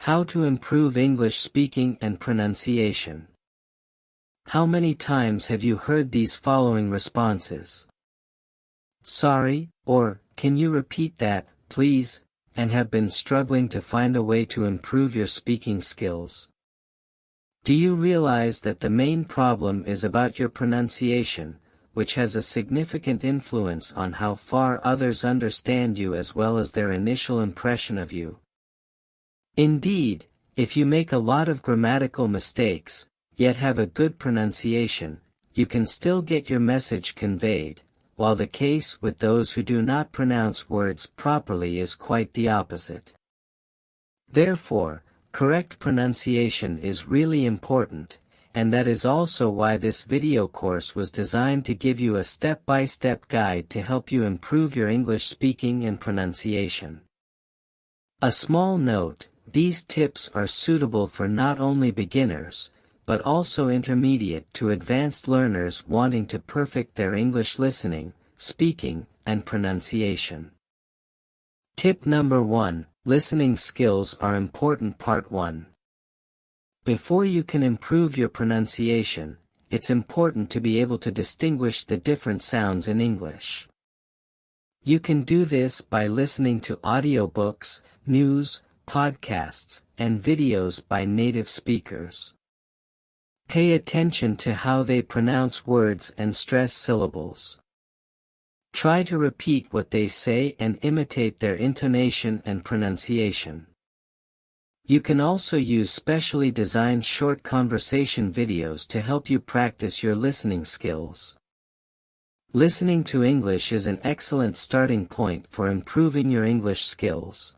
How to improve English speaking and pronunciation. How many times have you heard these following responses? Sorry, or, can you repeat that, please, and have been struggling to find a way to improve your speaking skills? Do you realize that the main problem is about your pronunciation, which has a significant influence on how far others understand you as well as their initial impression of you? Indeed, if you make a lot of grammatical mistakes, yet have a good pronunciation, you can still get your message conveyed, while the case with those who do not pronounce words properly is quite the opposite. Therefore, correct pronunciation is really important, and that is also why this video course was designed to give you a step-by-step guide to help you improve your English speaking and pronunciation. A small note, these tips are suitable for not only beginners, but also intermediate to advanced learners wanting to perfect their English listening, speaking, and pronunciation. Tip number 1, Listening skills are important. Part 1. Before you can improve your pronunciation, it's important to be able to distinguish the different sounds in English. You can do this by listening to audiobooks, news, podcasts, and videos by native speakers. Pay attention to how they pronounce words and stress syllables. Try to repeat what they say and imitate their intonation and pronunciation. You can also use specially designed short conversation videos to help you practice your listening skills. Listening to English is an excellent starting point for improving your English skills.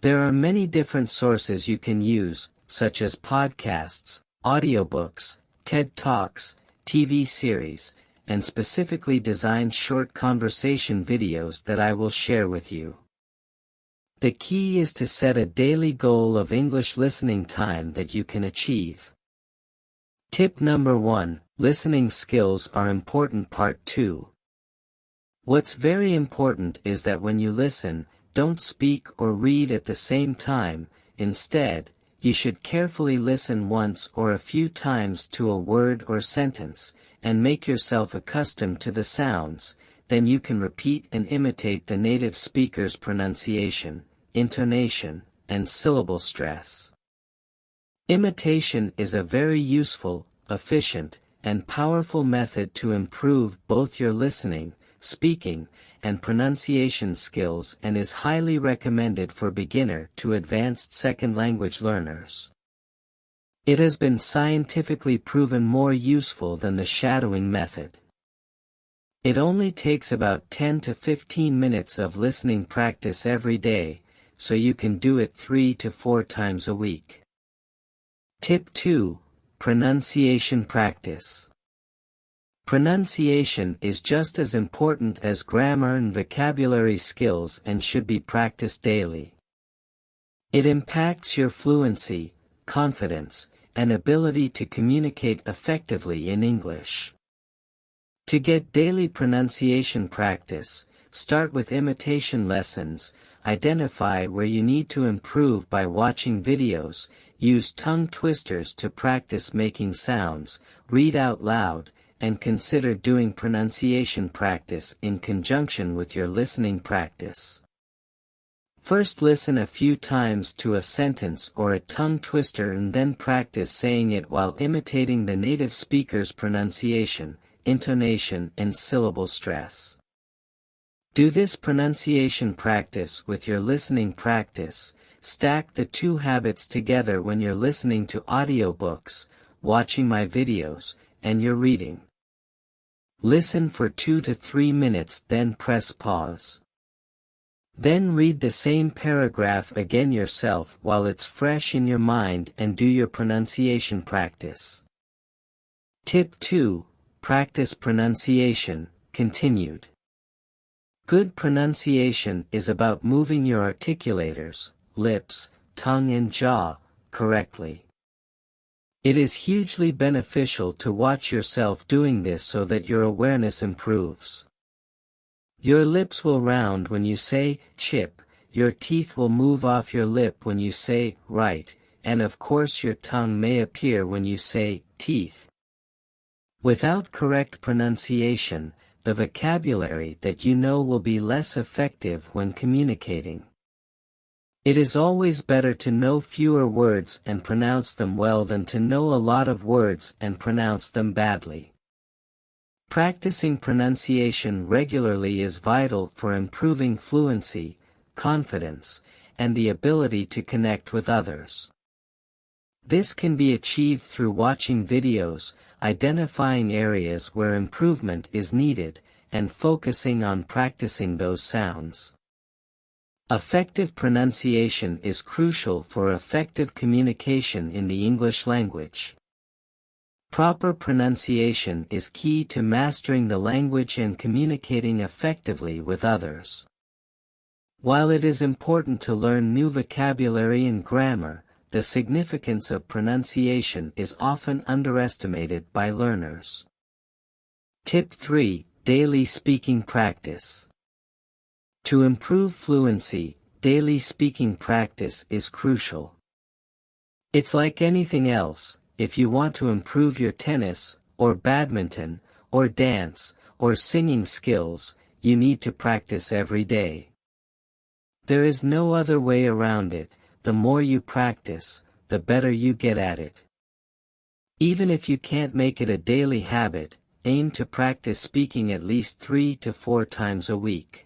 There are many different sources you can use, such as podcasts, audiobooks, TED Talks, TV series, and specifically designed short conversation videos that I will share with you. The key is to set a daily goal of English listening time that you can achieve. Tip number 1, Listening skills are important. Part 2. What's very important is that when you listen, don't speak or read at the same time. Instead, you should carefully listen once or a few times to a word or sentence, and make yourself accustomed to the sounds. Then you can repeat and imitate the native speaker's pronunciation, intonation, and syllable stress. Imitation is a very useful, efficient, and powerful method to improve both your listening, speaking, and pronunciation skills, and is highly recommended for beginner to advanced second language learners. It has been scientifically proven more useful than the shadowing method. It only takes about 10 to 15 minutes of listening practice every day, so you can do it 3 to 4 times a week. Tip 2, Pronunciation practice. Pronunciation is just as important as grammar and vocabulary skills and should be practiced daily. It impacts your fluency, confidence, and ability to communicate effectively in English. To get daily pronunciation practice, start with imitation lessons. Identify where you need to improve by watching videos, use tongue twisters to practice making sounds, read out loud, and consider doing pronunciation practice in conjunction with your listening practice. First listen a few times to a sentence or a tongue twister and then practice saying it while imitating the native speaker's pronunciation, intonation, and syllable stress. Do this pronunciation practice with your listening practice. Stack the two habits together when you're listening to audiobooks, watching my videos, and you're reading. Listen for 2 to 3 minutes, then press pause. Then read the same paragraph again yourself while it's fresh in your mind and do your pronunciation practice. Tip 2, Practice pronunciation, continued. Good pronunciation is about moving your articulators, lips, tongue and jaw, correctly. It is hugely beneficial to watch yourself doing this so that your awareness improves. Your lips will round when you say chip, your teeth will move off your lip when you say right, and of course your tongue may appear when you say teeth. Without correct pronunciation, the vocabulary that you know will be less effective when communicating. It is always better to know fewer words and pronounce them well than to know a lot of words and pronounce them badly. Practicing pronunciation regularly is vital for improving fluency, confidence, and the ability to connect with others. This can be achieved through watching videos, identifying areas where improvement is needed, and focusing on practicing those sounds. Effective pronunciation is crucial for effective communication in the English language. Proper pronunciation is key to mastering the language and communicating effectively with others. While it is important to learn new vocabulary and grammar, the significance of pronunciation is often underestimated by learners. Tip 3: Daily speaking practice. To improve fluency, daily speaking practice is crucial. It's like anything else. If you want to improve your tennis, or badminton, or dance, or singing skills, you need to practice every day. There is no other way around it. The more you practice, the better you get at it. Even if you can't make it a daily habit, aim to practice speaking at least 3 to 4 times a week.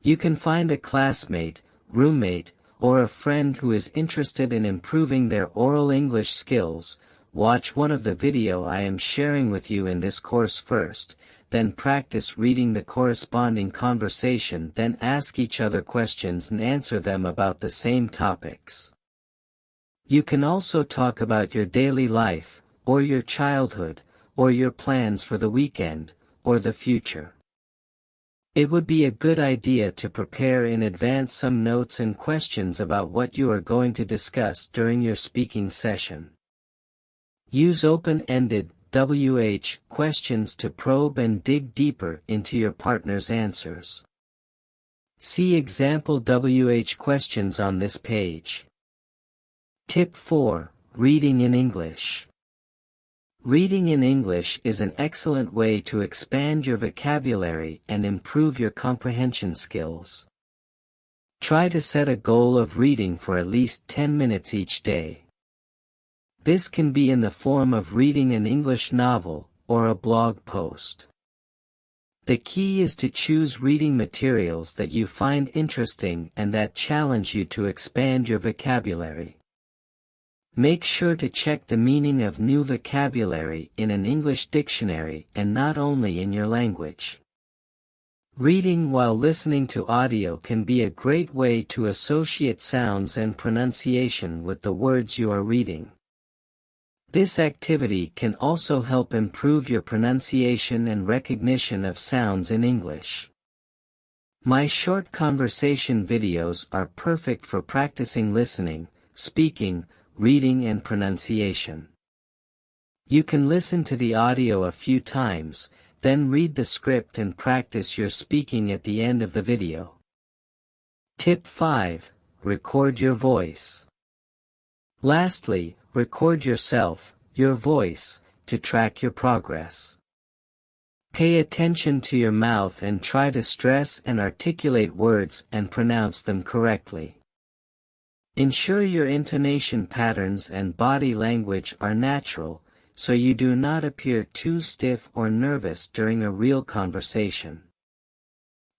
You can find a classmate, roommate, or a friend who is interested in improving their oral English skills. Watch one of the video I am sharing with you in this course first, then practice reading the corresponding conversation, then ask each other questions and answer them about the same topics. You can also talk about your daily life, or your childhood, or your plans for the weekend, or the future. It would be a good idea to prepare in advance some notes and questions about what you are going to discuss during your speaking session. Use open-ended WH questions to probe and dig deeper into your partner's answers. See example WH questions on this page. Tip 4: Reading in English. Reading in English is an excellent way to expand your vocabulary and improve your comprehension skills. Try to set a goal of reading for at least 10 minutes each day. This can be in the form of reading an English novel, or a blog post. The key is to choose reading materials that you find interesting and that challenge you to expand your vocabulary. Make sure to check the meaning of new vocabulary in an English dictionary and not only in your language. Reading while listening to audio can be a great way to associate sounds and pronunciation with the words you are reading. This activity can also help improve your pronunciation and recognition of sounds in English. My short conversation videos are perfect for practicing listening, speaking, reading and pronunciation. You can listen to the audio a few times, then read the script and practice your speaking at the end of the video. Tip 5: Record your voice. Lastly, record yourself, your voice, to track your progress. Pay attention to your mouth and try to stress and articulate words and pronounce them correctly. Ensure your intonation patterns and body language are natural, so you do not appear too stiff or nervous during a real conversation.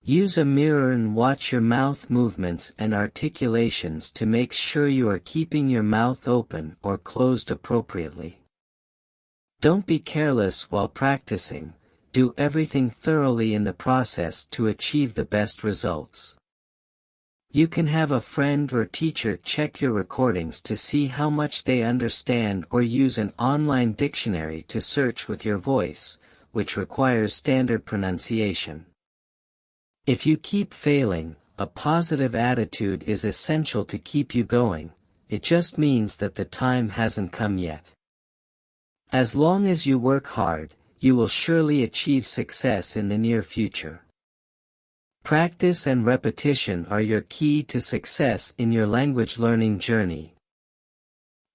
Use a mirror and watch your mouth movements and articulations to make sure you are keeping your mouth open or closed appropriately. Don't be careless while practicing. Do everything thoroughly in the process to achieve the best results. You can have a friend or teacher check your recordings to see how much they understand, or use an online dictionary to search with your voice, which requires standard pronunciation. If you keep failing, a positive attitude is essential to keep you going. It just means that the time hasn't come yet. As long as you work hard, you will surely achieve success in the near future. Practice and repetition are your key to success in your language learning journey.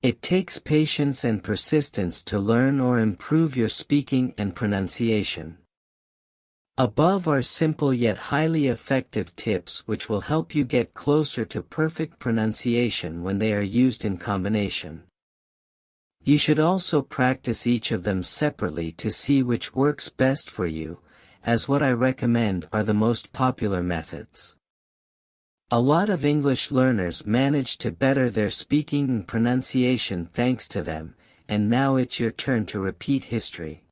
It takes patience and persistence to learn or improve your speaking and pronunciation. Above are simple yet highly effective tips which will help you get closer to perfect pronunciation when they are used in combination. You should also practice each of them separately to see which works best for you, as what I recommend are the most popular methods. A lot of English learners manage to better their speaking and pronunciation thanks to them, and now it's your turn to repeat history.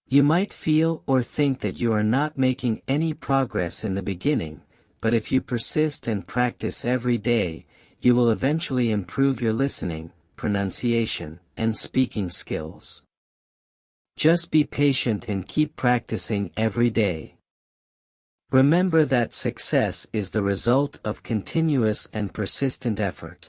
You might feel or think that you are not making any progress in the beginning, but if you persist and practice every day, you will eventually improve your listening, pronunciation, and speaking skills. Just be patient and keep practicing every day. Remember that success is the result of continuous and persistent effort.